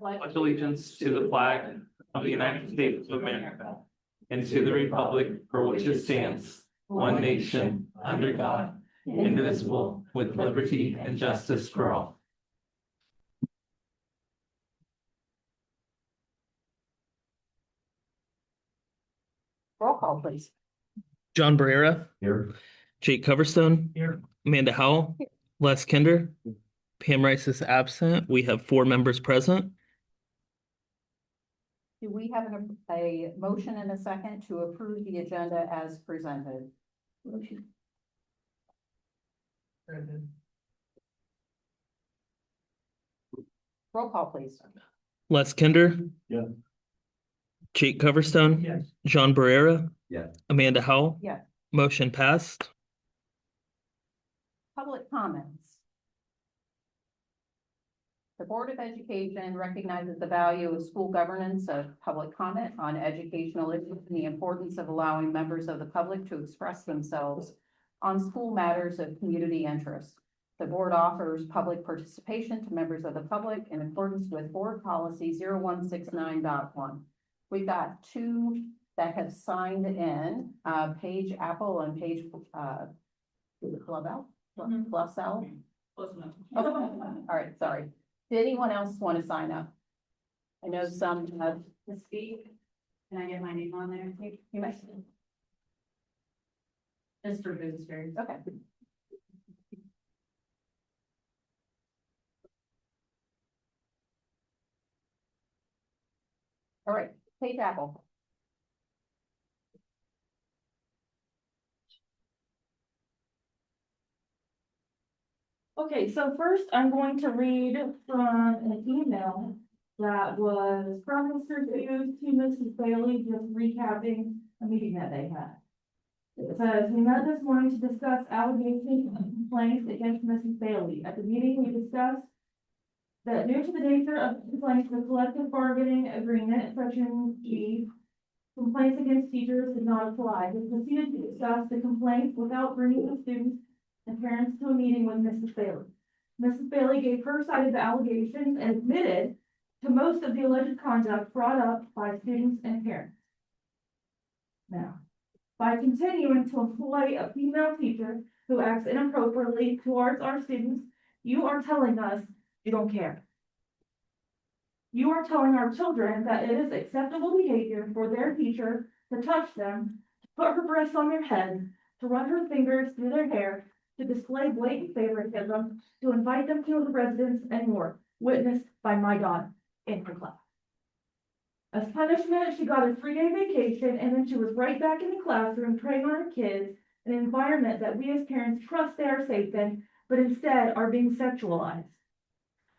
pledge allegiance to the flag of the United States of America and to the republic for which it stands, one nation, under God, indivisible, with liberty and justice for all. Roll call, please. John Barrera, Here. Jake Coverstone, Here. Amanda Howell, Here. Les Kinder, Pam Rice is absent. We have 4 members present. Do we have a motion and a second to approve the agenda as presented? Motion. Roll call, please. Les Kinder. Yeah. Jake Coverstone. Yes. John Barrera. Yeah. Amanda Howell. Yes. Motion passed. Public comments. The Board of Education recognizes the value of school governance of public comment on educational issues and the importance of allowing members of the public to express themselves on school matters of community interest. The board offers public participation to members of the public in accordance with Board Policy 0169.1. We've got 2 that have signed in, Paige Apple and Paige Clubell. Plus L. Close enough. All right, sorry. Did anyone else want to sign up? I know some have. To speak, can I get my name on there? You might. Just for boosters. Okay. All right, Paige Apple. Okay, so first I'm going to read from an email that was from Mr. Hughes to Mrs. Bailey, just recapping a meeting that they had. It says, we met this morning to discuss allegations and complaints against Mrs. Bailey. At the meeting, we discussed that due to the nature of the complaints, the collective bargaining agreement, section G, complaints against teachers did not apply. We proceeded to discuss the complaints without bringing the students and parents to a meeting with Mrs. Bailey. Mrs. Bailey gave her side of the allegations and admitted to most of the alleged conduct brought up by students and parents. Now, by continuing to employ a female teacher who acts inappropriately towards our students, you are telling us you don't care. You are telling our children that it is acceptable behavior for their teacher to touch them, to put her breasts on their head, to run her fingers through their hair, to display blatant favoritism, to invite them to the residence, and more, witnessed by my daughter in her class. As punishment, she got a 3-day vacation, and then she was right back in the classroom training on her kids, an environment that we as parents trust they are safe in, but instead are being sexualized.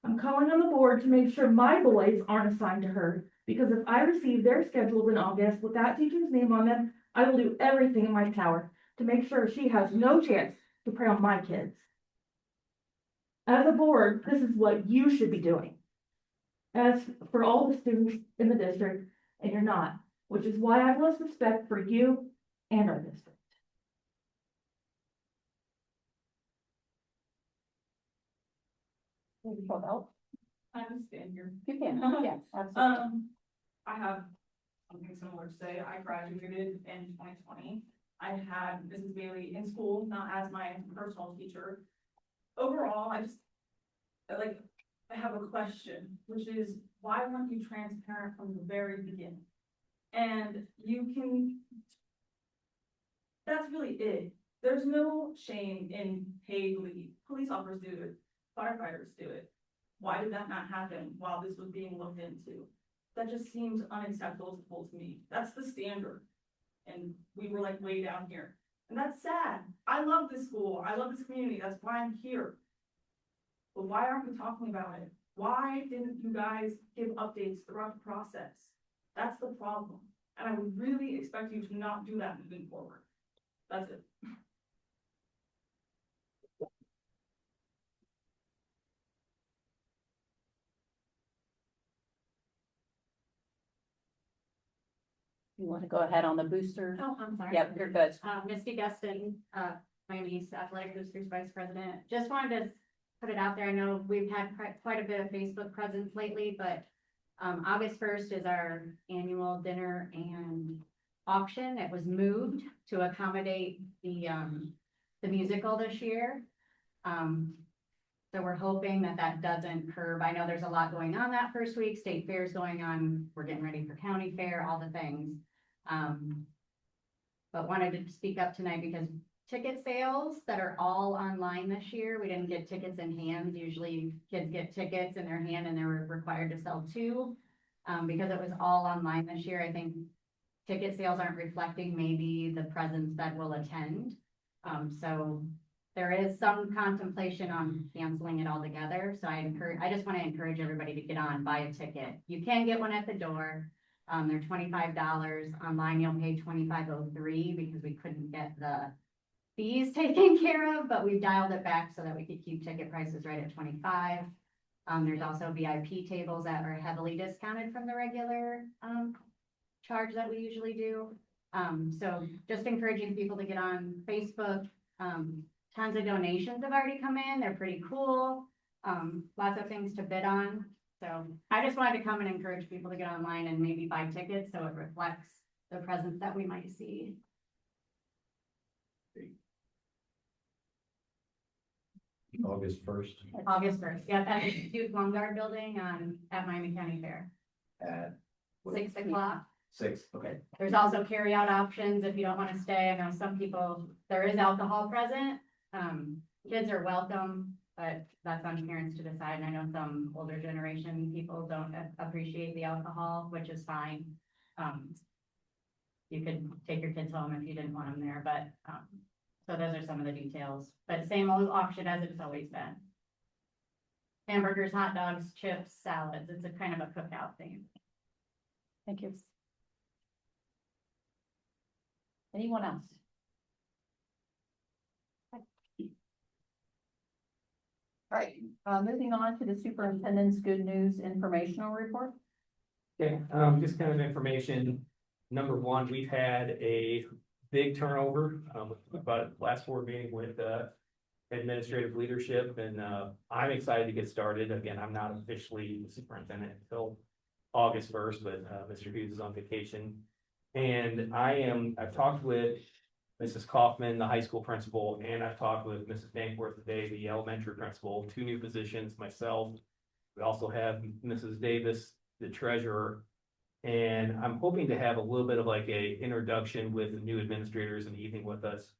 I'm calling on the board to make sure my boys aren't assigned to her, because if I receive their schedules in August with that teacher's name on them, I will do everything in my power to make sure she has no chance to prey on my kids. As a board, this is what you should be doing. As for all the students in the district, and you're not, which is why I have less respect for you and our district. Maybe both out. I can stand here. You can, yes, absolutely. I have something similar to say. I graduated in 2020. I had Mrs. Bailey in school, not as my personal teacher. Overall, I have a question, which is, why weren't you transparent from the very beginning? And that's really it. There's no shame in paid leave. Police officers do it, firefighters do it. Why did that not happen while this was being looked into? That just seems unacceptable to me. That's the standard. And we were like way down here. And that's sad. I love this school. I love this community. That's why I'm here. But why aren't we talking about it? Why didn't you guys give updates throughout the process? That's the problem. And I would really expect you to not do that moving forward. That's it. You want to go ahead on the boosters? Oh, I'm sorry. Yep, you're good. Misty Guston, Miami's Athletic Boosters Vice President. Just wanted to put it out there. I know we've had quite a bit of Facebook presence lately, but August 1st is our annual dinner and auction. It was moved to accommodate the musical this year. So we're hoping that that doesn't curb. I know there's a lot going on that first week. State fair's going on. We're getting ready for county fair, all the things. But wanted to speak up tonight because ticket sales that are all online this year, we didn't get tickets in hand. Usually kids get tickets in their hand and they were required to sell two. Because it was all online this year, I think ticket sales aren't reflecting maybe the presence that will attend. So there is some contemplation on canceling it altogether. So I just want to encourage everybody to get on, buy a ticket. You can get one at the door. They're $25. Online, you'll pay $25.03 because we couldn't get the fees taken care of, but we've dialed it back so that we could keep ticket prices right at $25. There's also VIP tables that are heavily discounted from the regular charge that we usually do. So just encouraging people to get on Facebook. Tons of donations have already come in. They're pretty cool. Lots of things to bid on. So I just wanted to come and encourage people to get online and maybe buy tickets so it reflects the presence that we might see. August 1st August 1st, yeah, at the Duke Longard Building at Miami County Fair, at 6 o'clock. 6, okay. There's also carry-out options if you don't want to stay. I know some people, there is alcohol present. Kids are welcome, but that's on parents to decide. And I know some older generation people don't appreciate the alcohol, which is fine. You could take your kids home if you didn't want them there, but, so those are some of the details, but same old auction as it's always been. Hamburgers, hot dogs, chips, salads. It's a kind of a cookout thing. Thank you. Anyone else? All right, moving on to the superintendent's good news informational report. Okay, just kind of information. Number one, we've had a big turnover, about last board meeting with, administrative leadership, and, I'm excited to get started. Again, I'm not officially the superintendent until August 1st, but, Mr. Hughes is on vacation. And I've talked with Mrs. Kaufman, the high school principal, and I've talked with Mrs. Dankworth today, the elementary principal, 2 new positions, myself. We also have Mrs. Davis, the treasurer. And I'm hoping to have a little bit of like a introduction with the new administrators in the evening with us.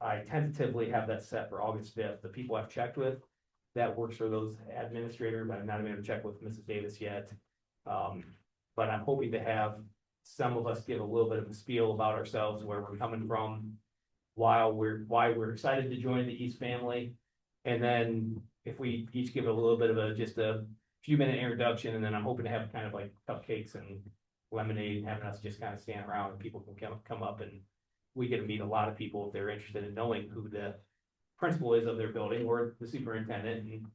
I tentatively have that set for August 5th. The people I've checked with, that works for those administrators, but I'm not even able to check with Mrs. Davis yet. But I'm hoping to have some of us give a little bit of a spiel about ourselves, where we're coming from, why we're excited to join the East family. And then if we each give a little bit of just a few minute introduction, and then I'm hoping to have kind of like cupcakes and lemonade, having us just kind of stand around and people can come up and we get to meet a lot of people if they're interested in knowing who the principal is of their building or the superintendent.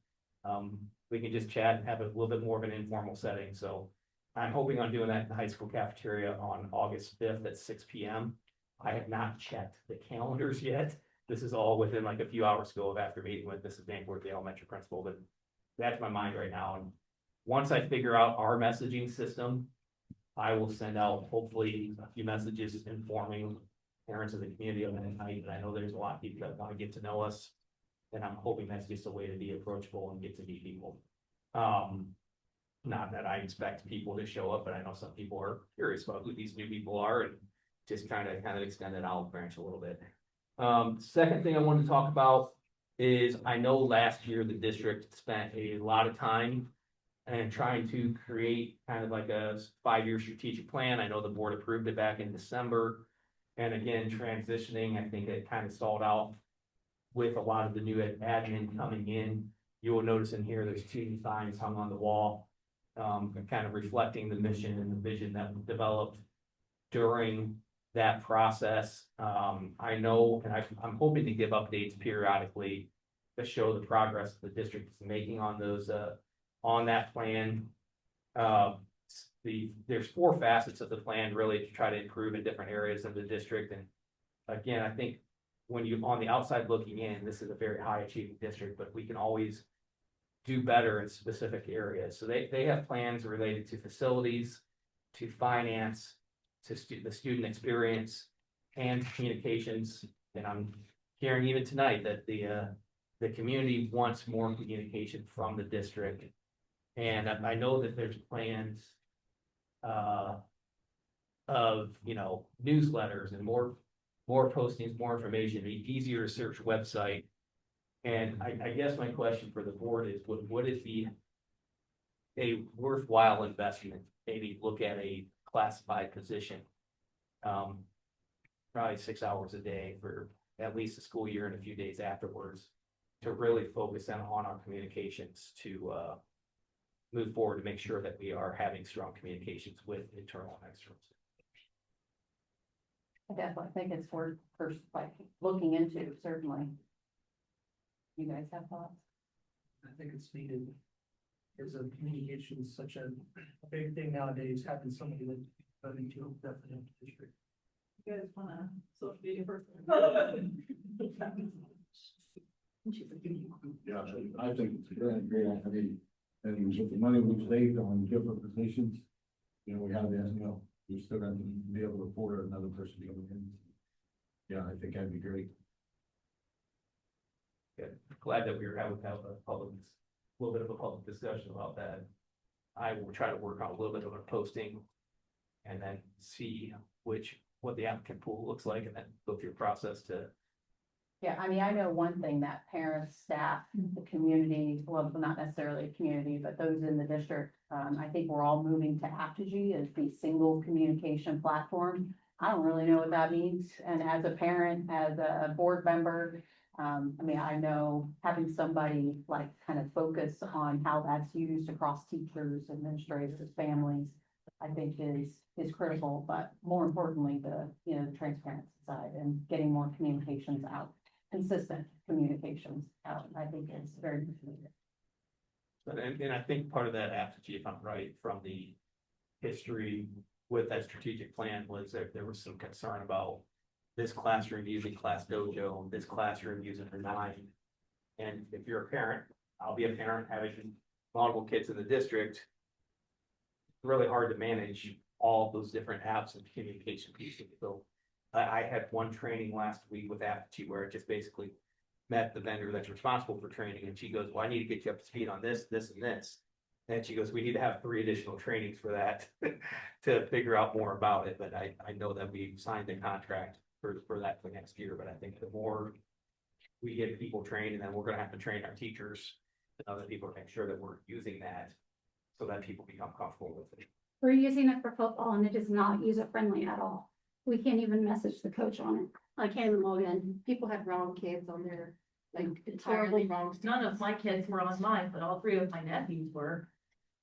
And we can just chat and have a little bit more of an informal setting. So I'm hoping on doing that in the high school cafeteria on August 5th at 6 p.m. I have not checked the calendars yet. This is all within like a few hours ago of after meeting with Mrs. Dankworth, the elementary principal, but that's my mind right now. And once I figure out our messaging system, I will send out hopefully a few messages informing parents of the community of that night. And I know there's a lot of people that want to get to know us. And I'm hoping that's just a way to be approachable and get to meet people. Not that I expect people to show up, but I know some people are curious about who these new people are and just trying to kind of extend that olive branch a little bit. Second thing I wanted to talk about is I know last year the district spent a lot of time and trying to create kind of like a 5-year strategic plan. I know the board approved it back in December. And again, transitioning, I think it kind of stalled out with a lot of the new admin coming in. You will notice in here, there's 2 signs hung on the wall, kind of reflecting the mission and the vision that was developed during that process. I know, and I'm hoping to give updates periodically to show the progress the district is making on those, on that plan. There's 4 facets of the plan really to try to improve in different areas of the district. And again, I think when you on the outside looking in, this is a very high achieving district, but we can always do better in specific areas. So they have plans related to facilities, to finance, to the student experience and communications. And I'm hearing even tonight that the community wants more communication from the district. And I know that there's plans of, you know, newsletters and more postings, more information, easier to search website. And I guess my question for the board is, would it be a worthwhile investment, maybe look at a classified position? Probably 6 hours a day for at least the school year and a few days afterwards, to really focus on our communications, to move forward, to make sure that we are having strong communications with internal and external. I definitely think it's worth first, like, looking into, certainly. You guys have thoughts? I think it's needed. Because of communication is such a big thing nowadays, having somebody that doesn't feel definite district. You guys wanna social media person? Yeah, I think it's a great idea. And with the money we've saved on different positions, you know, we have that, you know, we're still gonna be able to afford another person coming in. Yeah, I think that'd be great. Good. Glad that we were having a little bit of a public discussion about that. I will try to work on a little bit of a posting and then see what the applicant pool looks like, and then go through a process to. Yeah, I mean, I know one thing that parents, staff, the community, well, not necessarily the community, but those in the district, I think we're all moving to Apogee as the single communication platform. I don't really know what that means, and as a parent, as a board member, I mean, I know having somebody like kind of focus on how that's used across teachers, administrators, families, I think is critical, but more importantly, the transparency side and getting more communications out, consistent communications out, I think is very important. But, and I think part of that aptitude, if I'm right, from the history with that strategic plan, was that there was some concern about this classroom using Class Dojo, this classroom using Remind. And if you're a parent, I'll be a parent having multiple kids in the district. It's really hard to manage all those different apps and communication pieces. So I had one training last week with Aptitude where it just basically met the vendor that's responsible for training, and she goes, well, I need to get you up to speed on this, this, and this. And she goes, we need to have 3 additional trainings for that to figure out more about it. But I know that we signed a contract for that for next year. But I think the more we get people trained, and then we're gonna have to train our teachers and other people to make sure that we're using that so that people become comfortable with it. We're using it for football and it is not user friendly at all. We can't even message the coach on it. I can't even log in. People have wrong kids on there, like entirely wrong. None of my kids were on mine, but all 3 of my nephews were.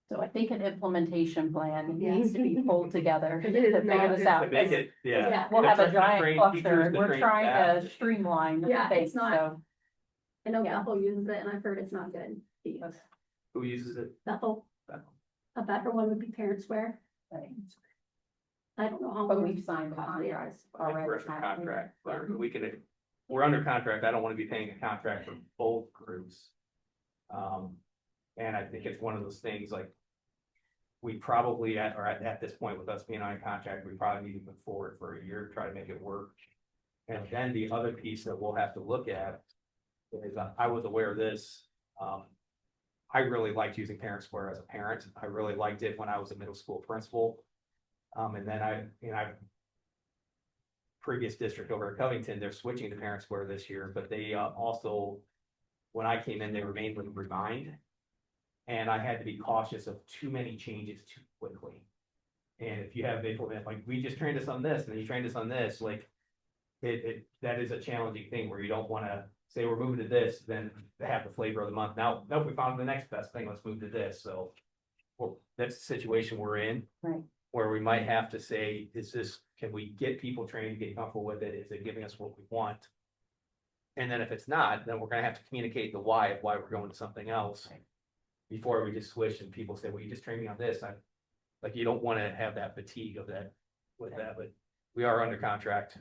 So I think an implementation plan Yeah. needs to be pulled together to It is figure not this good. out. To make it, yeah. Yeah. We'll have a To giant train cluster, teachers and to we're train trying staff. to streamline the Yeah, space, it's not- so. I know Yeah. Bethel uses it and I've heard it's not good. Who uses it? Bethel, a better one would be Parent Square. Right. I don't know how. But we've signed contracts I think we're already. under contract, we're under contract. I don't want to be paying a contract for both groups. And I think it's one of those things like. We probably at this point with us being on a contract, we probably need to move forward for a year to try to make it work. And then the other piece that we'll have to look at is I was aware of this. I really liked using Parent Square as a parent. I really liked it when I was a middle school principal. And then previous district over at Covington, they're switching to Parent Square this year, but they also, when I came in, they were mainly Remind. And I had to be cautious of too many changes too quickly. And if you have implement, like, we just trained us on this, and then you trained us on this, like, that is a challenging thing where you don't wanna say we're moving to this, then have the flavor of the month. Now, nope, we found the next best thing, let's move to this, so. Well, that's the situation we're in. Right. Where we might have to say, can we get people trained, get comfortable with it? Is it giving us what we want? And then if it's not, then we're gonna have to communicate the why of why we're going to something else. Before we just switch and people say, well, you just trained me on this. Like, you don't want to have that fatigue of that with that, but we are under contract.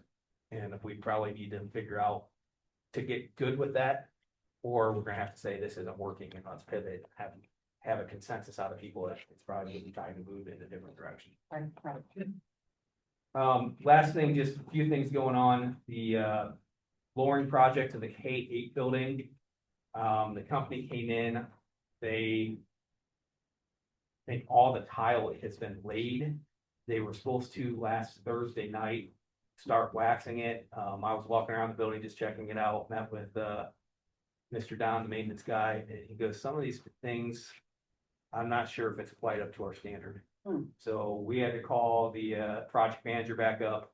And we probably need to figure out to get good with that, or we're gonna have to say this isn't working and let's pivot, have a consensus out of people that it's probably gonna be time to move in a different direction. Last thing, just a few things going on, the flooring project in the K-8 building. The company came in, I think all the tile has been laid. They were supposed to last Thursday night start waxing it. I was walking around the building just checking it out, met with Mr. Don, the maintenance guy, and he goes, some of these things, I'm not sure if it's quite up to our standard. So we had to call the project manager back up,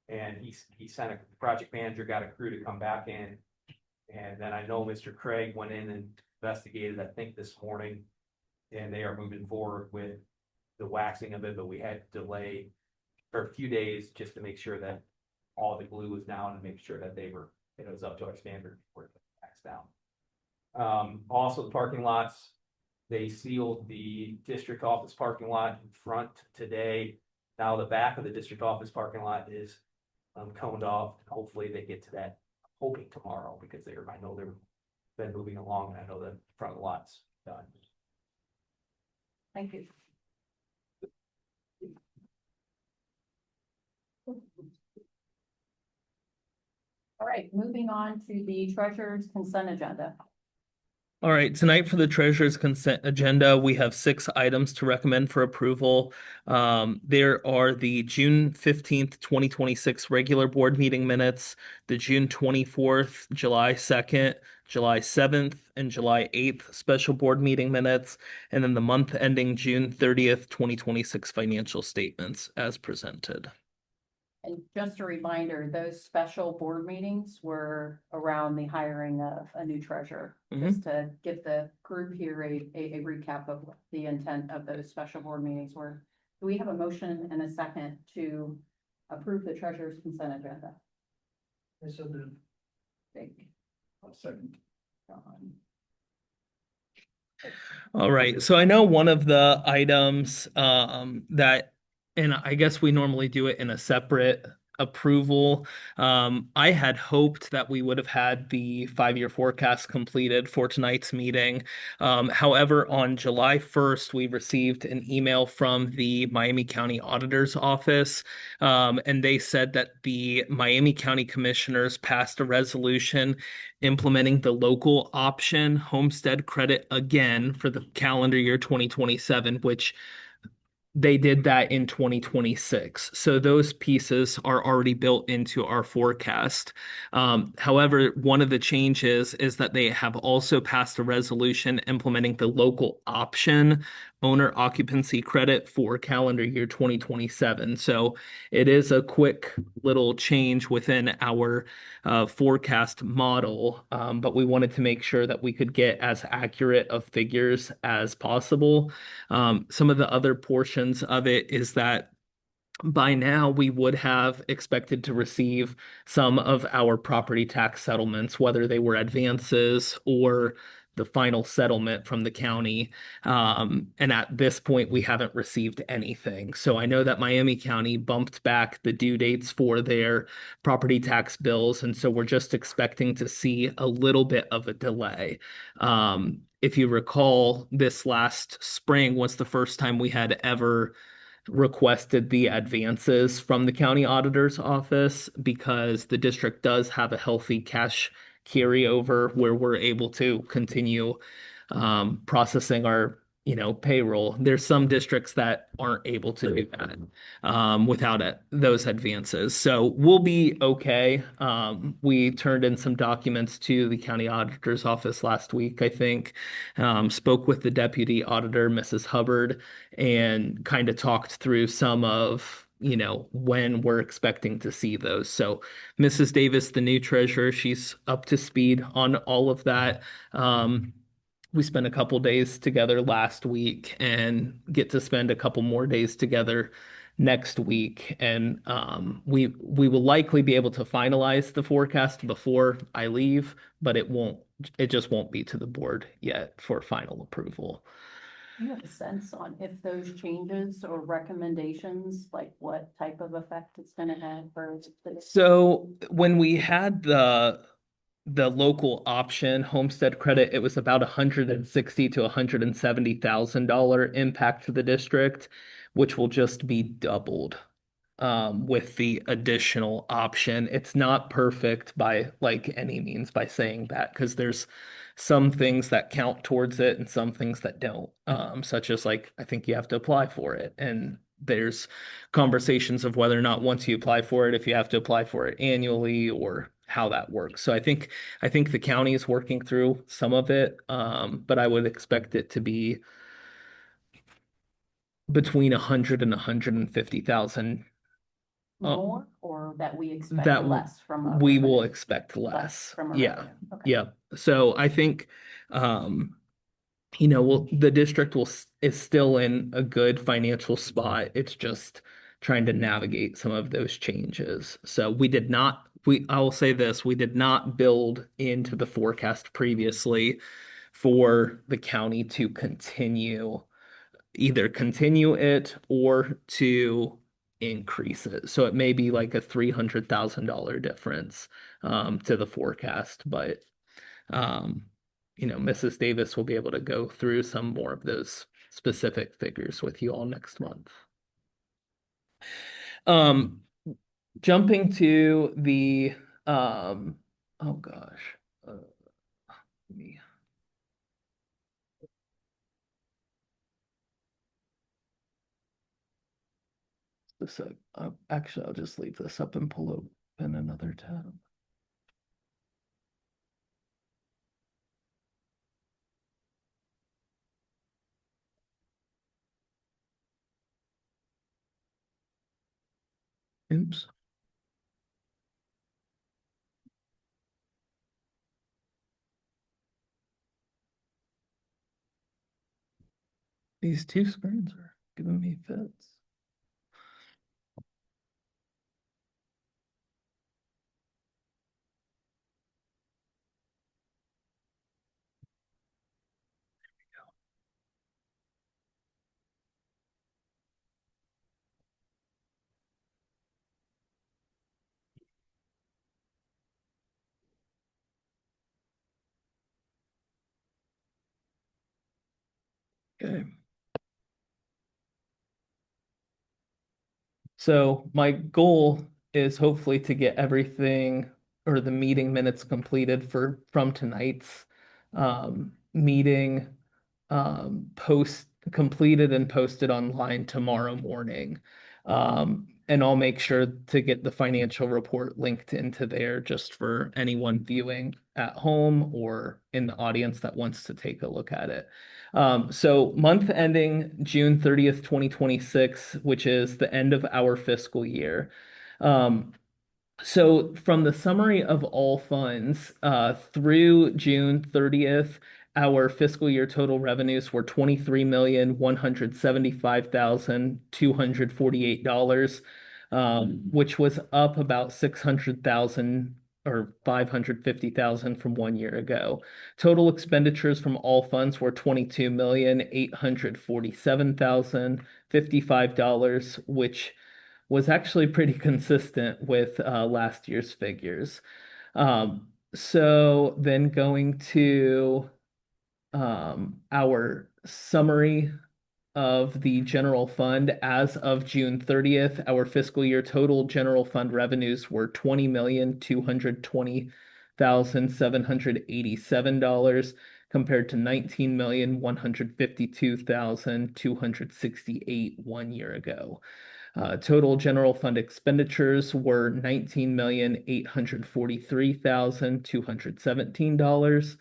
and he sent a project manager, got a crew to come back in. And then I know Mr. Craig went in and investigated, I think this morning, and they are moving forward with the waxing of it, but we had to delay for a few days just to make sure that all the glue was down and make sure that it was up to our standard before it waxed down. Also the parking lots, they sealed the district office parking lot in front today. Now the back of the district office parking lot is coned off. Hopefully they get to that, hoping tomorrow, because I know they've been moving along, and I know the front of the lot's done. Thank you. All right, moving on to the treasurer's consent agenda. All right, tonight for the treasurer's consent agenda, we have 6 items to recommend for approval. There are the June 15th, 2026 regular board meeting minutes, the June 24th, July 2nd, July 7th, and July 8th special board meeting minutes, and then the month ending June 30th, 2026 financial statements as presented. And just a reminder, those special board meetings were around the hiring of a new treasurer. Just to give the group here a recap of what the intent of those special board meetings were. Do we have a motion and a second to approve the treasurer's consent agenda? So the Second. All right, so I know one of the items that, and I guess we normally do it in a separate approval. I had hoped that we would have had the 5-year forecast completed for tonight's meeting. However, on July 1st, we received an email from the Miami County Auditor's Office, and they said that the Miami County Commissioners passed a resolution implementing the local option homestead credit again for the calendar year 2027, which they did that in 2026. So those pieces are already built into our forecast. However, one of the changes is that they have also passed a resolution implementing the local option owner occupancy credit for calendar year 2027. So it is a quick little change within our forecast model, but we wanted to make sure that we could get as accurate of figures as possible. Some of the other portions of it is that by now we would have expected to receive some of our property tax settlements, whether they were advances or the final settlement from the county. And at this point, we haven't received anything. So I know that Miami County bumped back the due dates for their property tax bills. And so we're just expecting to see a little bit of a delay. If you recall, this last spring was the first time we had ever requested the advances from the county auditor's office, because the district does have a healthy cash carryover where we're able to continue processing our payroll. There's some districts that aren't able to do that without those advances. So we'll be okay. We turned in some documents to the county auditor's office last week, I think. Spoke with the deputy auditor, Mrs. Hubbard, and kind of talked through some of when we're expecting to see those. So Mrs. Davis, the new treasurer, she's up to speed on all of that. We spent a couple days together last week and get to spend a couple more days together next week. And we will likely be able to finalize the forecast before I leave, but it just won't be to the board yet for final approval. Do you have a sense on if those changes or recommendations, like what type of effect it's going to have for the... So when we had the local option homestead credit, it was about $160,000 to $170,000 impact to the district, which will just be doubled with the additional option. It's not perfect by like any means by saying that, because there's some things that count towards it and some things that don't, such as like, I think you have to apply for it. And there's conversations of whether or not once you apply for it, if you have to apply for it annually or how that works. So I think the county is working through some of it, but I would expect it to be between 100 and 150,000. More, or that we expect that less from a we will revenue? expect less. From a Yeah, revenue. Okay. yeah. So I think, the district is still in a good financial spot. It's just trying to navigate some of those changes. So I will say this, we did not build into the forecast previously for the county to either continue it or to increase it. So it may be like a $300,000 difference to the forecast, but Mrs. Davis will be able to go through some more of those specific figures with you all next month. Jumping to the oh gosh. Let me this up. Actually, I'll just leave this up and pull open another tab. Oops. These two screens are giving me fits. Okay. So my goal is hopefully to get everything or the meeting minutes completed from tonight's meeting, post completed and posted online tomorrow morning. And I'll make sure to get the financial report linked into there just for anyone viewing at home or in the audience that wants to take a look at it. So month ending June 30th, 2026, which is the end of our fiscal year. So from the summary of all funds, through June 30th, our fiscal year total revenues were $23,175,248, which was up about 600,000 or 550,000 from 1 year ago. Total expenditures from all funds were $22,847,055, which was actually pretty consistent with last year's figures. So then going to our summary of the general fund as of June 30th, our fiscal year total general fund revenues were $20,220,787 compared to $19,152,268 1 year ago. Total general fund expenditures were $19,843,217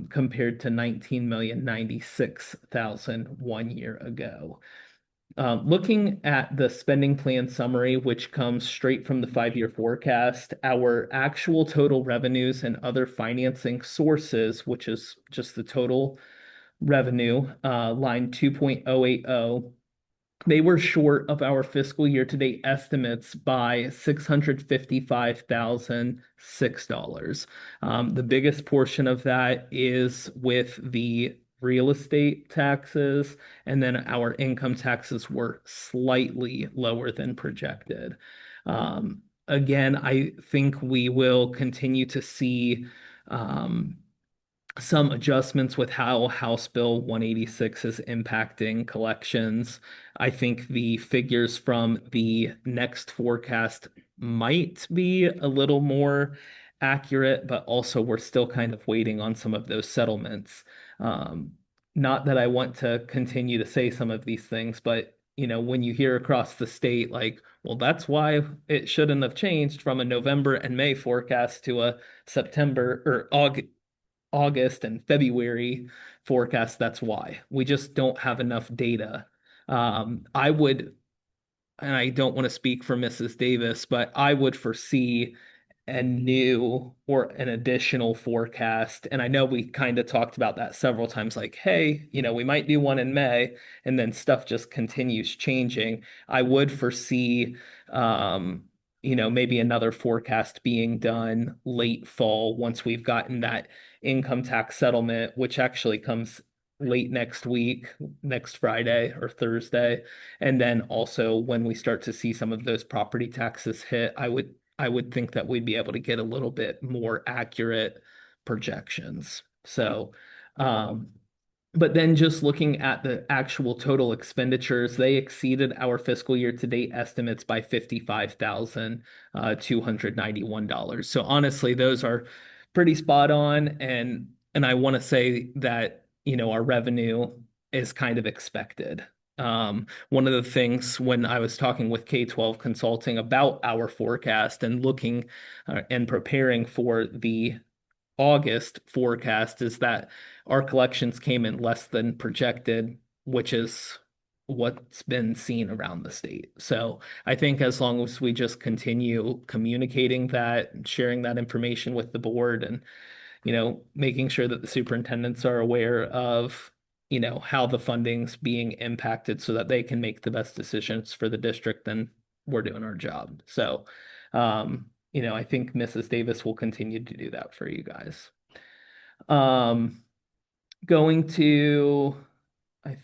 compared to $19,096,000 1 year ago. Looking at the spending plan summary, which comes straight from the 5-year forecast, our actual total revenues and other financing sources, which is just the total revenue, line 2.080, they were short of our fiscal year to date estimates by $655,006. The biggest portion of that is with the real estate taxes, and then our income taxes were slightly lower than projected. again, I think we will continue to see some adjustments with how House Bill 186 is impacting collections. I think the figures from the next forecast might be a little more accurate, but also we're still kind of waiting on some of those settlements. Not that I want to continue to say some of these things, but when you hear across the state, like, well, that's why it shouldn't have changed from a November and May forecast to a September or August and February forecast. That's why we just don't have enough data. I would, and I don't want to speak for Mrs. Davis, but I would foresee a new or an additional forecast. And I know we kind of talked about that several times, like, hey, we might do one in May, and then stuff just continues changing. I would foresee, maybe another forecast being done late fall once we've gotten that income tax settlement, which actually comes late next week, next Friday or Thursday. And then also when we start to see some of those property taxes hit, I would think that we'd be able to get a little bit more accurate projections. So, but then just looking at the actual total expenditures, they exceeded our fiscal year to date estimates by $55,291. So honestly, those are pretty spot on. And I want to say that, our revenue is kind of expected. One of the things when I was talking with K-12 Consulting about our forecast and looking and preparing for the August forecast is that our collections came in less than projected, which is what's been seen around the state. So I think as long as we just continue communicating that, sharing that information with the board and, making sure that the superintendents are aware of, how the funding's being impacted so that they can make the best decisions for the district, then we're doing our job. So, I think Mrs. Davis will continue to do that for you guys. Going to, I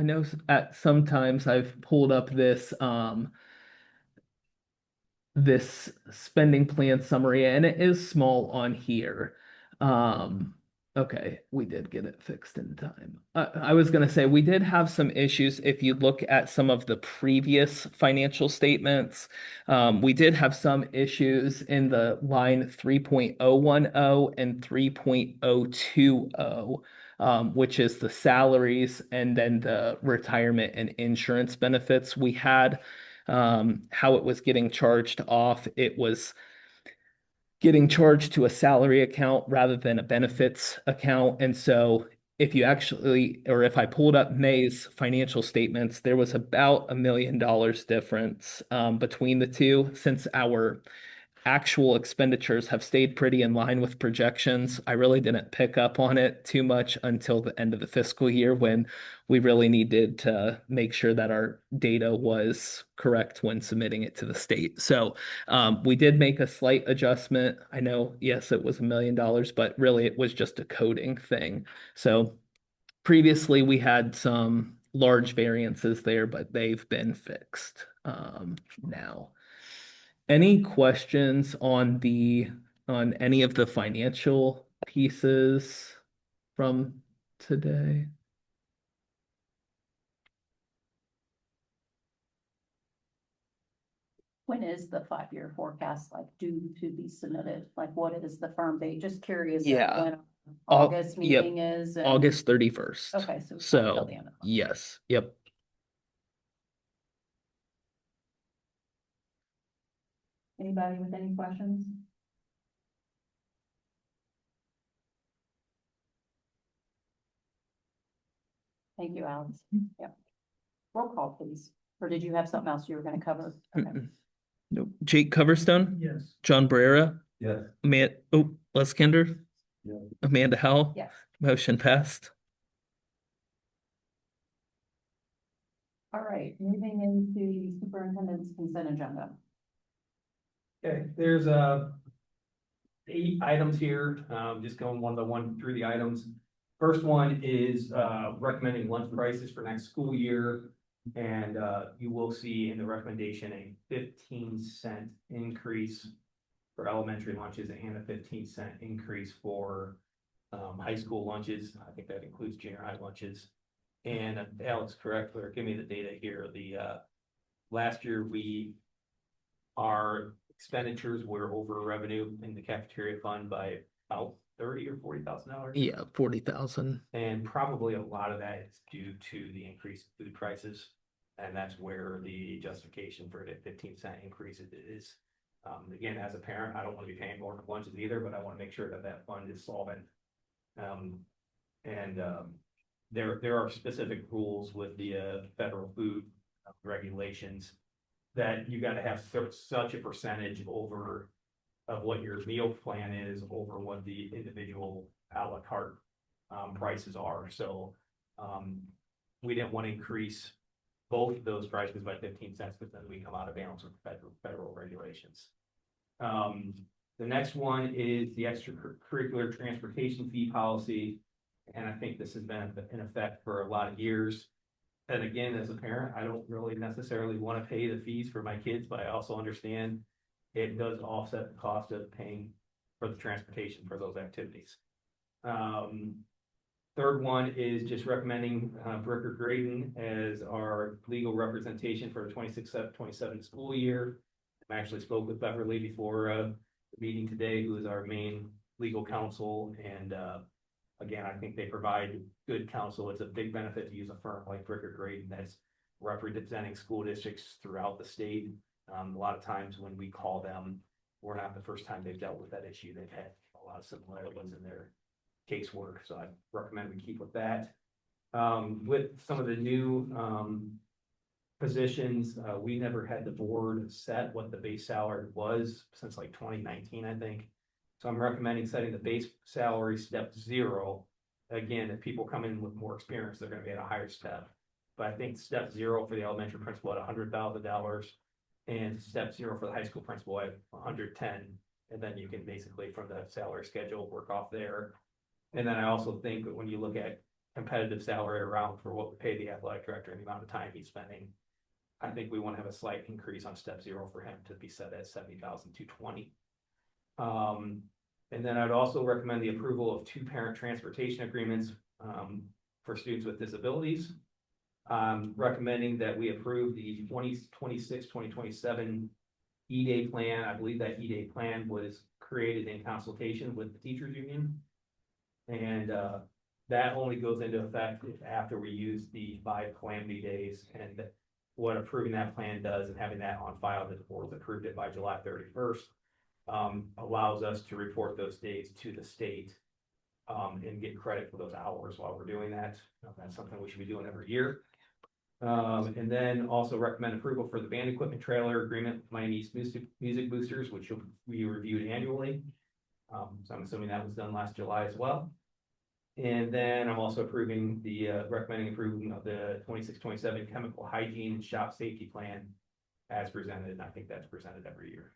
know at sometimes I've pulled up this spending plan summary, and it is small on here. Okay, we did get it fixed in time. I was going to say we did have some issues. If you look at some of the previous financial statements, we did have some issues in the line 3.010 and 3.020, which is the salaries and then the retirement and insurance benefits. We had how it was getting charged off. It was getting charged to a salary account rather than a benefits account. And so if I pulled up May's financial statements, there was about $1 million difference between the two. Since our actual expenditures have stayed pretty in line with projections, I really didn't pick up on it too much until the end of the fiscal year when we really needed to make sure that our data was correct when submitting it to the state. So we did make a slight adjustment. I know, yes, it was $1 million, but really it was just a coding thing. So previously we had some large variances there, but they've been fixed now. Any questions on any of the financial pieces from today? When is the 5-year forecast due to be submitted? What is the firm date? Just curious. Yeah. When August meeting is. and- August 31st. Okay, so. So, until the end of the month. yes, yep. Anybody with any questions? Thank you, Alex. Yep. Roll call, please. Or did you have something else you were going to cover? Okay. Nope. Jake Coverstone, Yes. John Barrera, Yes. Les Kinder, Yeah. Amanda Howell. Yes. Motion passed. All right, moving into the superintendent's consent agenda. Okay, there's 8 items here, just going one by one through the items. First one is recommending lunch prices for next school year. And you will see in the recommendation a 15-cent increase for elementary lunches and a 15-cent increase for high school lunches. I think that includes junior high lunches. And Alex, correct, or give me the data here. Last year, our expenditures were over revenue in the cafeteria fund by about $30,000 or $40,000. Yeah, 40,000. And probably a lot of that is due to the increased food prices. And that's where the justification for the 15-cent increase is. Again, as a parent, I don't want to be paying more for lunches either, but I want to make sure that that fund is solvent. There are specific rules with the federal food regulations that you got to have such a percentage over of what your meal plan is over what the individual a la carte prices are. So we didn't want to increase both of those prices by 15 cents, but then we come out of balance with federal regulations. The next one is the extracurricular transportation fee policy. And I think this has been in effect for a lot of years. And again, as a parent, I don't really necessarily want to pay the fees for my kids, but I also understand it does offset the cost of paying for the transportation for those activities. Third one is just recommending Bricker Graydon as our legal representation for the 26-27 school year. I actually spoke with Beverly before the meeting today, who is our main legal counsel. And again, I think they provide good counsel. It's a big benefit to use a firm like Bricker Graydon that's representing school districts throughout the state. A lot of times when we call them, we're not the first time they've dealt with that issue. They've had a lot of similarities in their casework, so I recommend we keep with that. With some of the new positions, we never had the board set what the base salary was since like 2019, I think. So I'm recommending setting the base salary step 0. Again, if people come in with more experience, they're going to be at a higher step. But I think step 0 for the elementary principal at $100,000 and step 0 for the high school principal at $110,000. And then you can basically from the salary schedule work off there. And then I also think that when you look at competitive salary around for what we pay the athletic director and the amount of time he's spending, I think we want to have a slight increase on step 0 for him to be set at $70,220. And then I'd also recommend the approval of 2 parent transportation agreements for students with disabilities. Recommending that we approve the 2026-2027 E-Day plan. I believe that E-Day plan was created in consultation with the teachers union. And that only goes into effect after we use the 5 calamity days. And what approving that plan does and having that on file that the board approved it by July 31st allows us to report those days to the state and get credit for those hours while we're doing that. That's something we should be doing every year. And then also recommend approval for the band equipment trailer agreement with Miami East Music Boosters, which will be reviewed annually. So I'm assuming that was done last July as well. And then I'm also approving recommending approval of the 26-27 chemical hygiene and shop safety plan as presented. And I think that's presented every year.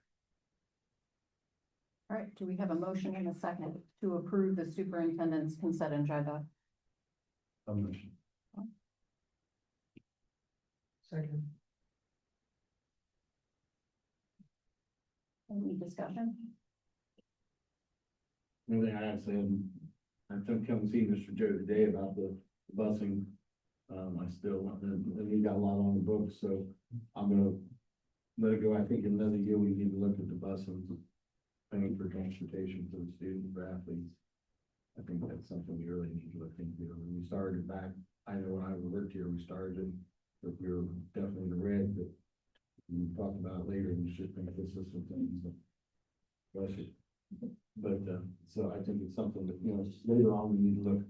All right, do we have a motion and a second to approve the superintendent's consent agenda? Second. Any discussion? The only thing I have to say, I took come see Mr. Joe today about the busing. I still, and we got a lot on the books, so I'm gonna let it go. I think another year we need to look at the busing, paying for transportation for the students, for athletes. I think that's something we really need to look into. When we started back, I know when I worked here, we started, but we were definitely in the red, but we talked about it later, and it's just been consistent things. Bless you. But, so I think it's something that, later on we need to look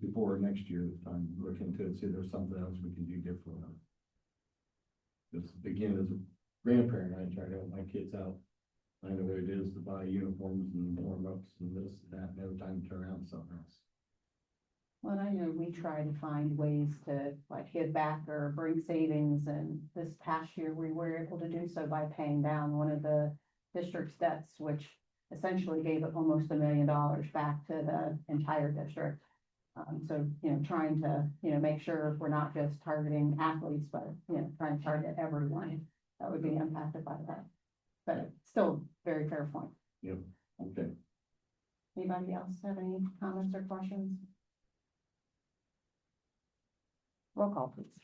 before next year's time, look into it, see if there's something else we can do different. Just again, as a grandparent, I try to help my kids out. I know what it is to buy uniforms and warm-ups and this, and that, and every time you turn around something else. Well, I know we try to find ways to like give back or bring savings, and this past year we were able to do so by paying down one of the district's debts, which essentially gave almost $1 million back to the entire district. So, trying to, make sure we're not just targeting athletes, but, trying to target everyone that would be impacted by that. But still, very fair point. Yep, okay. Anybody else have any comments or questions? Roll call, please.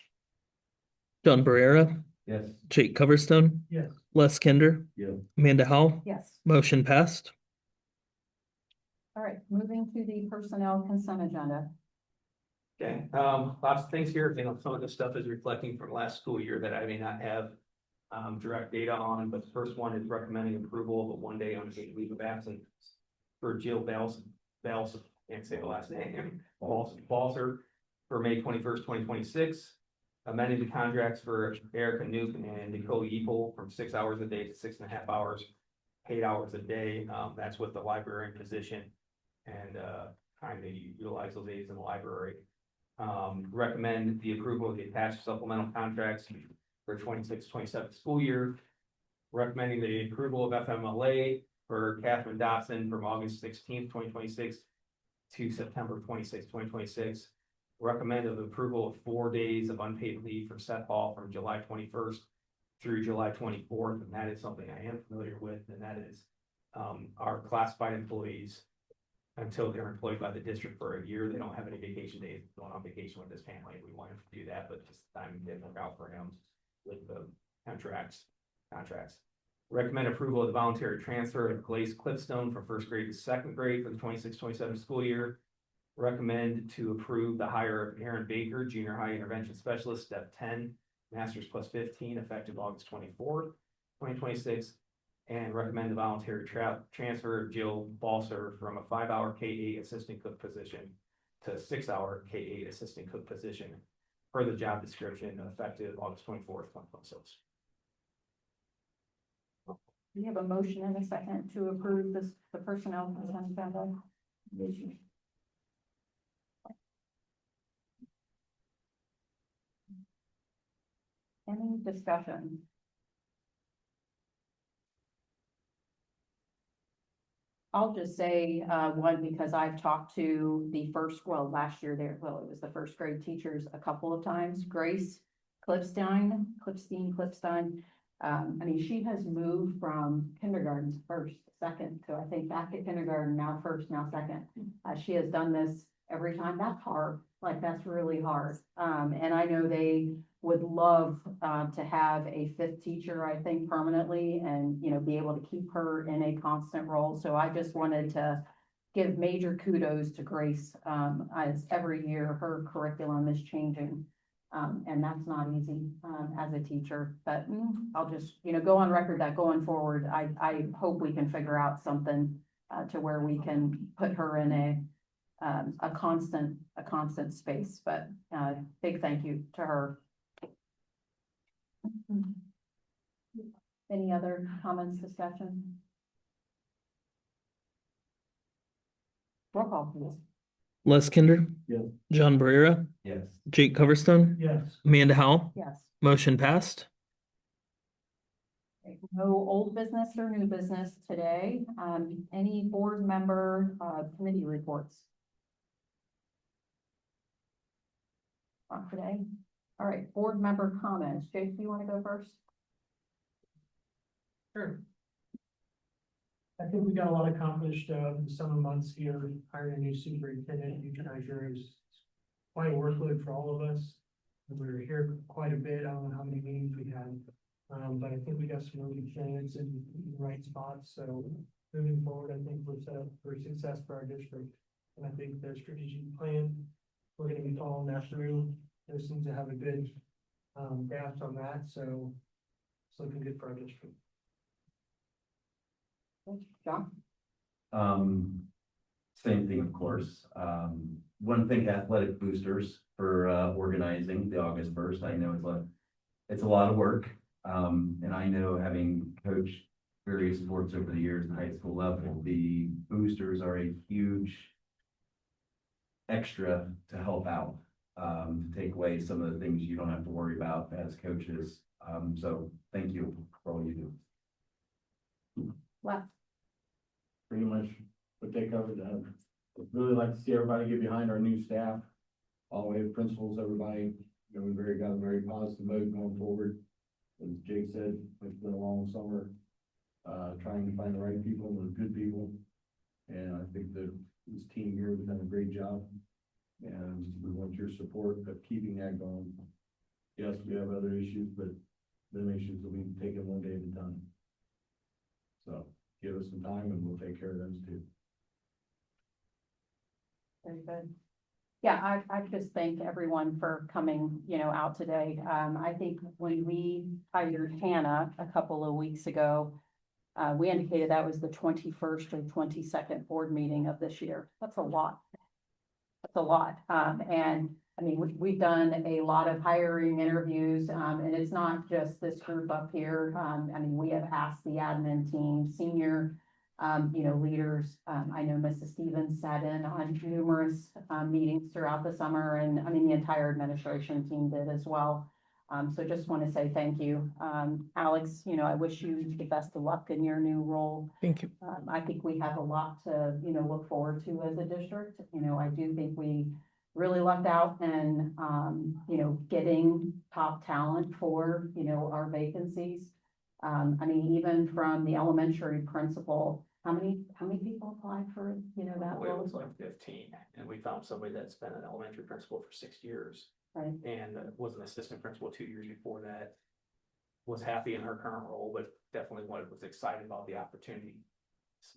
John Barrera, Yes. Jake Coverstone, Yes. Les Kinder, Yeah. Amanda Howell, Yes. motion passed. All right, moving to the personnel consent agenda. Okay, lots of things here, some of the stuff is reflecting from last school year that I may not have direct data on, but the first one is recommending approval of a one-day unpaid leave of absence for Jill Bales, can't say the last name, Balser, for May 21st, 2026. Amending the contracts for Erica Nuke and Nicole Yeaple from 6 hours a day to 6.5 hours, 8 hours a day. That's with the librarian position and trying to utilize those aides in the library. Recommend the approval of the attached supplemental contracts for 26-27 school year. Recommending the approval of FMLA for Catherine Dotson from August 16th, 2026 to September 26th, 2026. Recommend of approval of 4 days of unpaid leave for Seth Hall from July 21st through July 24th, and that is something I am familiar with, and that is our classified employees, until they're employed by the district for a year, they don't have any vacation days, going on vacation with his family. We want him to do that, but just time didn't work out for him with the contracts. Recommend approval of the voluntary transfer of Glaze Clipstone from first grade to second grade for the 26-27 school year. Recommend to approve the hire of Aaron Baker, junior high intervention specialist, step 10, masters plus 15, effective August 24th, 2026. And recommend the voluntary transfer of Jill Balser from a 5-hour K-8 assistant cook position to a 6-hour K-8 assistant cook position per the job description, effective August 24th, 2026. We have a motion and a second to approve the personnel consent agenda. Any discussion? I'll just say, one, because I've talked to last year it was the first grade teachers a couple of times, Grace Clipstein. She has moved from kindergarten to first, second, to I think back at kindergarten, now first, now second. She has done this every time. That's hard, that's really hard. And I know they would love to have a fifth teacher, I think, permanently, and, be able to keep her in a constant role. So I just wanted to give major kudos to Grace, as every year her curriculum is changing. And that's not easy, as a teacher, but I'll just, go on record that going forward, I hope we can figure out something, to where we can put her in a constant space, but, big thank you to her. Any other comments, discussion? Roll call, please. Les Kinder. Yeah. John Barrera, Yes. Jake Coverstone, Yes. Amanda Howell, Yes. motion passed. No old business or new business today. Any board member, committee reports? Not today. All right, board member comments. Jake, do you want to go first? Sure. I think we got a lot accomplished, in the summer months here, hiring a new superintendent, new treasurer is quite a workload for all of us. And we were here quite a bit, I don't know how many meetings we had, but I think we got some really good candidates in the right spots, so moving forward, I think we're set up for success for our district. And I think their strategic plan, we're gonna be following that through, there seems to have a good, grasp on that, so it's looking good for our district. John? Same thing, of course. Want to thank Athletic Boosters for organizing the August 1st. I know it's a lot of work. And I know, having coached various sports over the years at the high school level, the boosters are a huge extra to help out, to take away some of the things you don't have to worry about as coaches. So thank you for all you do. Left. Pretty much what they covered, really like to see everybody get behind our new staff, all the way to principals, everybody, you know, we got a very positive mood going forward. As Jake said, it's been a long summer, trying to find the right people, and the good people. And I think that this team here has done a great job. And we want your support of keeping that going. Yes, we have other issues, but them issues will be taken one day at a time. So give us some time and we'll take care of those too. Very good. Yeah, I just thank everyone for coming, out today. I think when we hired Hannah a couple of weeks ago, we indicated that was the 21st or 22nd board meeting of this year. That's a lot. That's a lot. And I mean, we've done a lot of hiring interviews, and it's not just this group up here. I mean, we have asked the admin team, senior, leaders. I know Mrs. Stevens sat in on numerous meetings throughout the summer, and I mean, the entire administration team did as well. So just want to say thank you. Alex, I wish you the best of luck in your new role. Thank you. I think we have a lot to, look forward to as a district. I do think we really lucked out and, getting top talent for, our vacancies. I mean, even from the elementary principal, how many people applied for, that It role? was like 15, and we found somebody that's been an elementary principal for 6 years. Right. And was an assistant principal 2 years before that. Was happy in her current role, but definitely was excited about the opportunity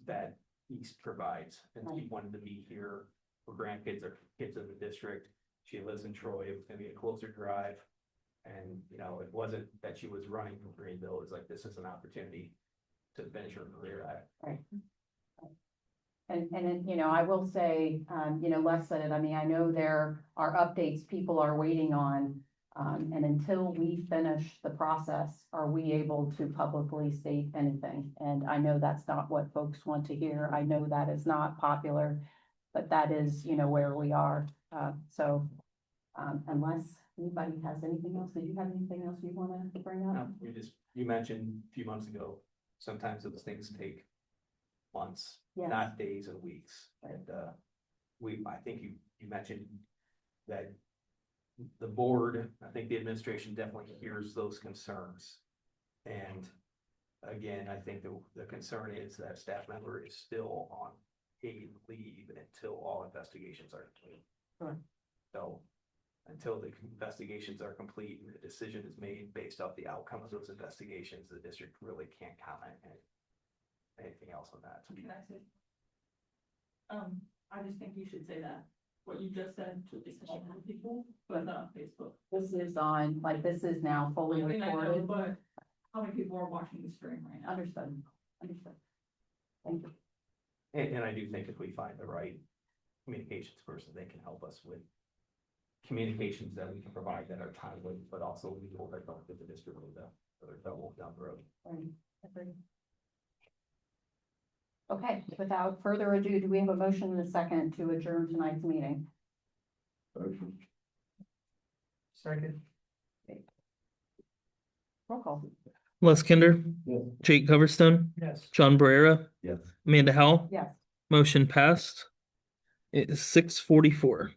that East provides. And she wanted to be here for grandkids or kids in the district. She lives in Troy, it was gonna be a closer drive. And, it wasn't that she was running from Greenville, it was like, this is an opportunity to finish her career at. Right. And I will say, Les said it, I mean, I know there are updates people are waiting on. And until we finish the process, are we able to publicly state anything? And I know that's not what folks want to hear. I know that is not popular, but that is, where we are. So, unless anybody has anything else, did you have anything else you want to bring up? No, you mentioned a few months ago, sometimes those things take months, Yes. not days and weeks. Right. And I think you mentioned that the board, I think the administration definitely hears those concerns. And again, I think the concern is that staff member is still on paid leave until all investigations are complete. Sure. So until the investigations are complete and the decision is made based off the outcome of those investigations, the district really can't comment anything else on that. Can I say? I just think you should say that, what you just said to the people, but not on Facebook. This is on, this is now fully I mean, I know, recorded. but how many people are watching the stream right now? Understood. Thank you. And I do think if we find the right communications person, they can help us with communications that we can provide that are timely, but also legal that don't get the district that won't down the road. Agreed. Okay, without further ado, do we have a motion and a second to adjourn tonight's meeting? Second. Roll call. Les Kinder, Yes. Jake Coverstone, Yes. John Barrera, Yes. Amanda Howell. Yes. Motion passed. It is 6:44.